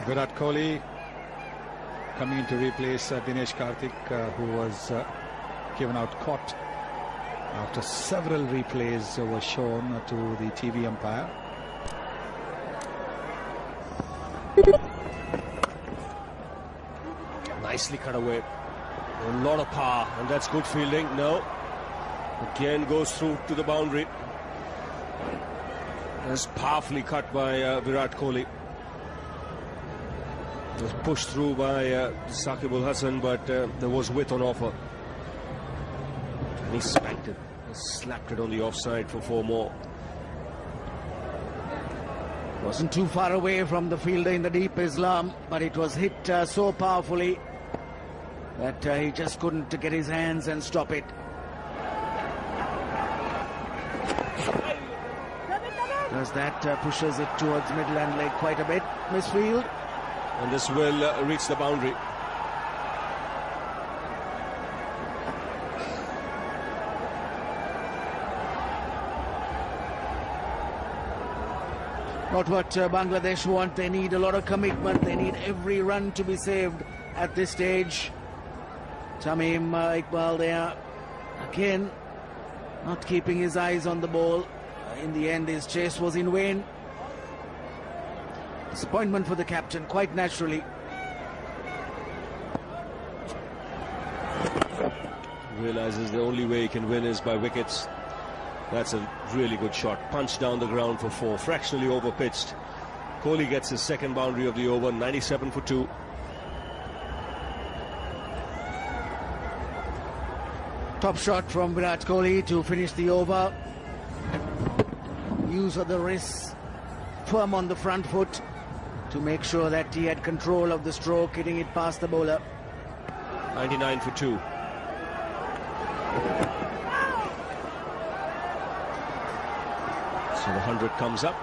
Virat Kohli coming in to replace Dinesh Karthik, who was given out caught after several replays were shown to the TV umpire. Nicely cut away. A lot of power, and that's good fielding. No. Again goes through to the boundary. That's powerfully cut by Virat Kohli. It was pushed through by Shakib-ul-Hasan, but there was width on offer. And he spanked it. He slapped it on the offside for 4 more. Wasn't too far away from the fielder in the deep Islam, but it was hit so powerfully that he just couldn't get his hands and stop it. As that pushes it towards middle and leg quite a bit. Misfield. And this will reach the boundary. Not what Bangladesh want. They need a lot of commitment. They need every run to be saved at this stage. Tamim Iqbal there again, not keeping his eyes on the ball. In the end, his chase was in vain. Disappointment for the captain, quite naturally. Realizes the only way he can win is by wickets. That's a really good shot. Punched down the ground for 4, fractionally over pitched. Kohli gets his second boundary of the over, 97 for 2. Top shot from Virat Kohli to finish the over. Use of the wrists, firm on the front foot to make sure that he had control of the stroke, hitting it past the bowler. 99 for 2. So the 100 comes up.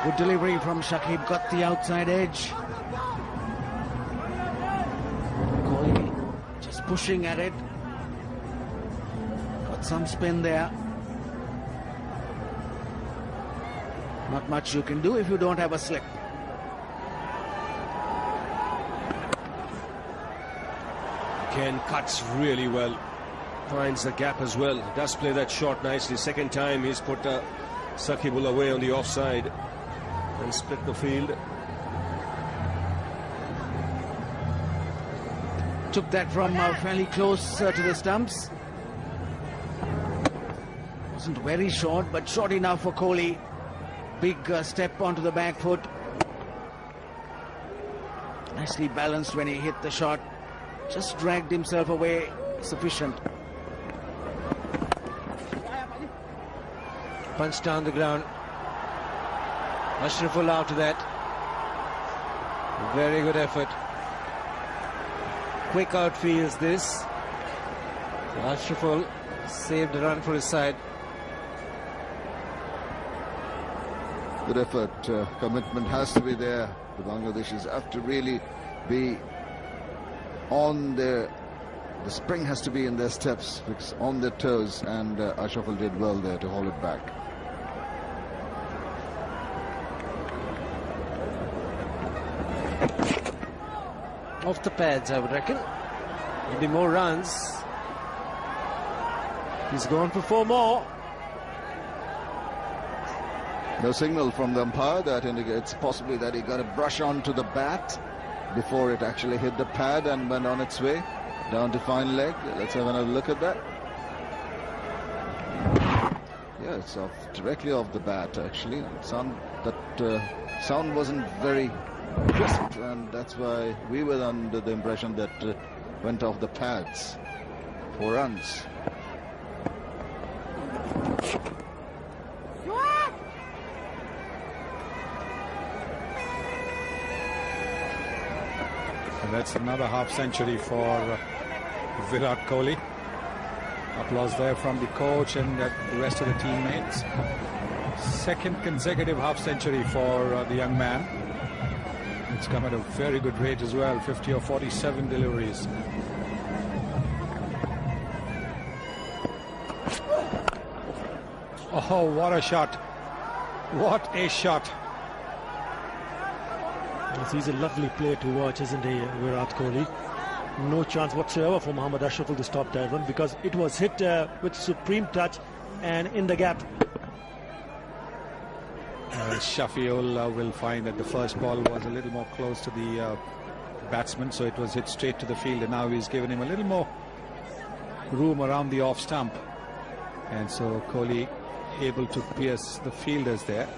Good delivery from Shakib, got the outside edge. Kohli just pushing at it. Got some spin there. Not much you can do if you don't have a slip. Again, cuts really well. Finds the gap as well. Does play that shot nicely. Second time he's put Shakibul away on the offside and split the field. Took that from fairly close to the stumps. Wasn't very short, but short enough for Kohli. Big step onto the back foot. Nicely balanced when he hit the shot. Just dragged himself away sufficient. Punch down the ground. Ashraful after that. Very good effort. Quick outfields this. Ashraful saved a run for his side. Good effort. Commitment has to be there. The Bangladeshis have to really be on their... The spring has to be in their steps, on their toes, and Ashraful did well there to hold it back. Off the pads, I would reckon. Maybe more runs. He's gone for 4 more. No signal from the umpire that indicates possibly that he got a brush onto the bat before it actually hit the pad and went on its way down to fine leg. Let's have another look at that. Yeah, it's directly off the bat actually. Sound wasn't very crisp, and that's why we were under the impression that went off the pads. 4 runs. And that's another half century for Virat Kohli. Applause there from the coach and the rest of the teammates. Second consecutive half century for the young man. It's come at a very good rate as well, 50 or 47 deliveries. Oh, what a shot. What a shot. Yes, he's a lovely player to watch, isn't he, Virat Kohli? No chance whatsoever for Mohammad Ashraf to stop that one, because it was hit with supreme touch and in the gap. Shafiul will find that the first ball was a little more close to the batsman, so it was hit straight to the field, and now he's given him a little more room around the off stump, and so Kohli able to pierce the fielders there.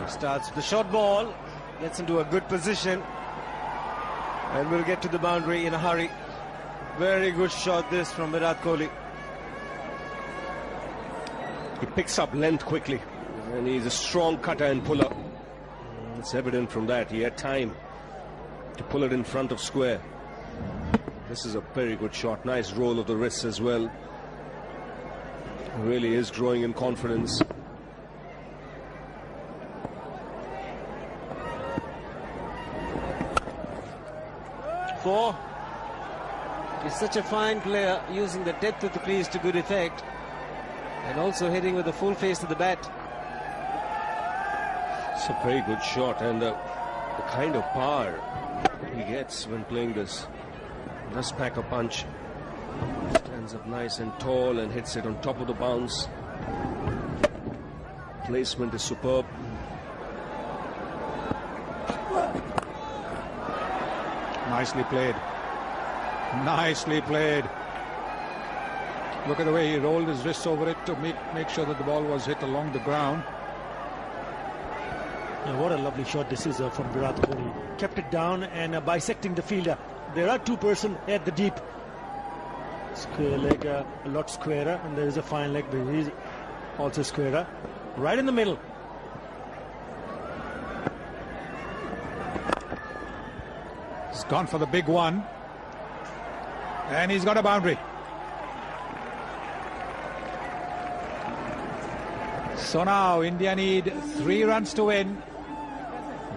Starts with the short ball, gets into a good position, and will get to the boundary in a hurry. Very good shot this from Virat Kohli. He picks up length quickly, and he's a strong cutter and puller. It's evident from that. He had time to pull it in front of square. This is a very good shot. Nice roll of the wrists as well. Really is growing in confidence. Four. He's such a fine player, using the depth of the crease to good effect, and also hitting with the full face of the bat. It's a very good shot, and the kind of power he gets when playing this. Does pack a punch. Stands up nice and tall and hits it on top of the bounce. Placement is superb. Nicely played. Nicely played. Look at the way he rolled his wrists over it to make sure that the ball was hit along the ground. Now, what a lovely shot this is from Virat Kohli. Kept it down and bisecting the fielder. There are two persons at the deep. Square leg, a lot squarer, and there is a fine leg, but he's also squarer. Right in the middle. He's gone for the big one, and he's got a boundary. So now India need 3 runs to win.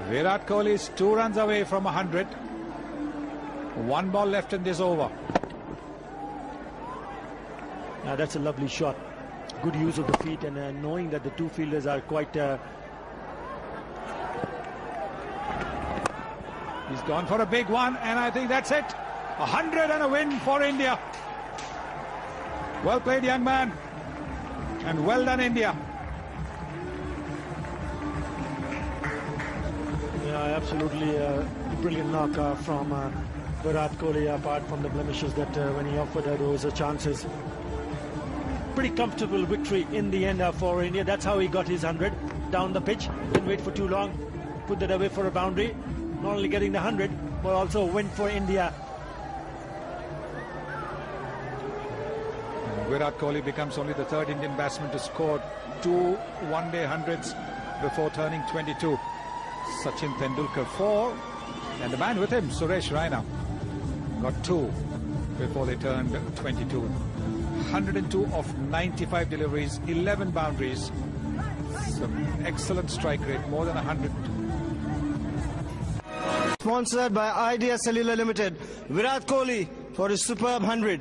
Virat Kohli is 2 runs away from 100. 1 ball left in this over. Now that's a lovely shot. Good use of the feet, and knowing that the two fielders are quite... He's gone for a big one, and I think that's it. 100 and a win for India. Well played, young man, and well done, India. Yeah, absolutely brilliant knock from Virat Kohli, apart from the blemishes that when he offered those chances. Pretty comfortable victory in the end for India. That's how he got his 100 down the pitch. Didn't wait for too long. Put that away for a boundary. Not only getting the 100, but also a win for India. And Virat Kohli becomes only the 3rd Indian batsman to score 2 one-day 100s before turning 22. Sachin Tendulkar 4, and the man with him, Suresh Raina, got 2 before they turned 22. 102 of 95 deliveries, 11 boundaries. Some excellent strike rate, more than 100. Sponsored by Idea Cellular Limited, Virat Kohli for his superb 100.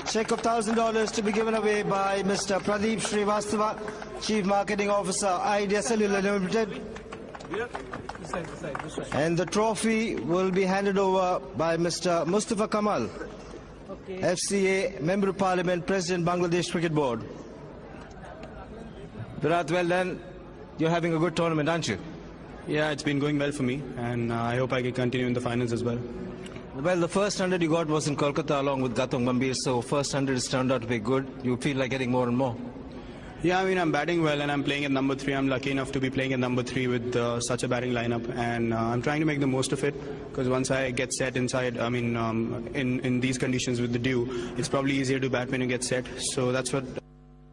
Check of $1,000 to be given away by Mr. Pradeep Srivastava, Chief Marketing Officer, Idea Cellular Limited. And the trophy will be handed over by Mr. Mustafa Kamal, FCA Member of Parliament, President, Bangladesh Cricket Board. Virat, well done. You're having a good tournament, aren't you? Yeah, it's been going well for me, and I hope I can continue in the finals as well. Well, the first 100 you got was in Kolkata along with Gautam Gambhir, so first 100 has turned out to be good. You feel like getting more and more? Yeah, I mean, I'm batting well, and I'm playing at number 3. I'm lucky enough to be playing at number 3 with such a batting lineup, and I'm trying to make the most of it, because once I get set inside, I mean, in these conditions with the dew, it's probably easier to bat when you get set. So that's what,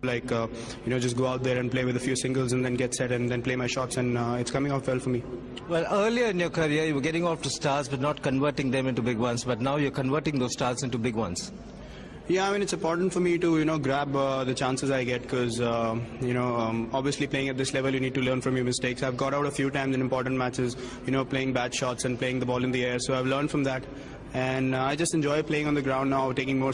like, you know, just go out there and play with a few singles and then get set and then play my shots, and it's coming out well for me. Well, earlier in your career, you were getting off to stars but not converting them into big ones, but now you're converting those stars into big ones. Yeah, I mean, it's important for me to, you know, grab the chances I get, because, you know, obviously playing at this level, you need to learn from your mistakes. I've got out a few times in important matches, you know, playing bad shots and playing the ball in the air, so I've learned from that. And I just enjoy playing on the ground now, taking more